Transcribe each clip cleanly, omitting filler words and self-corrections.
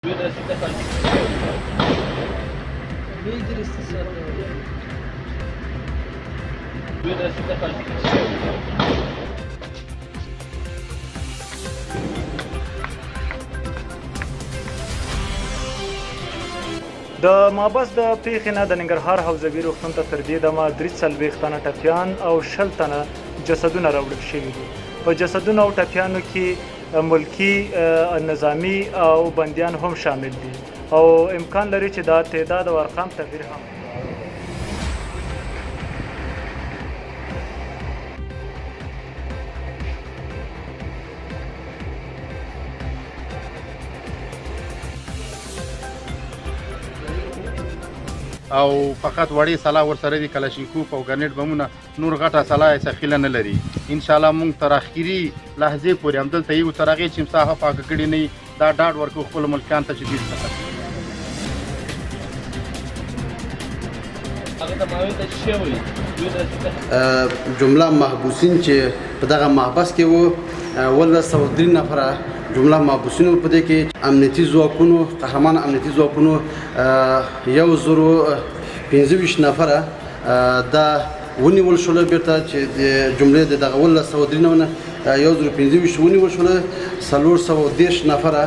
د مابس د پیښې نه د ننګرهار حوزوي روغتون ته تر دې دمه 43 تنه ټپیان او 60 تنه جسدونه راوړل شوي دي. په جسدونو او ټپیانو کې ملکي نظامي او بندیان هم شامل دي او امکان لري چې دا تعداد او ارقام تغییر هم او فقط وړې سلاح ورسره دي کلاشینکوف او ګرنیټ بمونه نور غټه سلاح یې ثقیله نه لري. انشاءالله موږ تر اخري لحظې پورې همدلته یو تر هغې چې مساحه پاکه کړې نه وي دا ډاډ ورکوو خپلو ملکیانو ته چې دوی جمله محبوسین چې په دغه محبس کې وو 1903 نفره جمله محبوسین په دې کې امنیتي ځواکونو قهرمان امنیتي ځواکونو 1025 نفره دا ونیول شول بیرته چې د جملې د دغه 1903 نه 1025 ونیول شول 430 نفره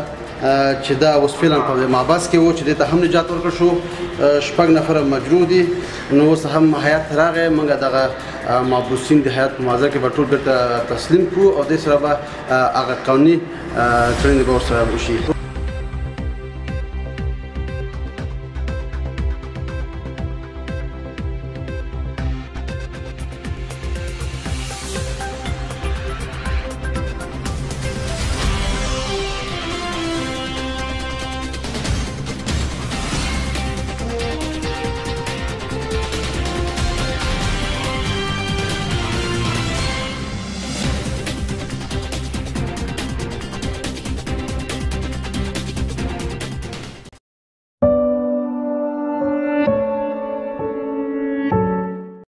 چې دا اوس فعلا په محبس کې وو چې دې ته هم نجات ورکړل شو 6 نفره مجروح دي. نو اوس هم حیات راغی موږ دغه محبوسین د حیات موازه کې به ټول بیرته تسلیم کړو او دې سره به هغه قانوني کړنې به ورسره وشي.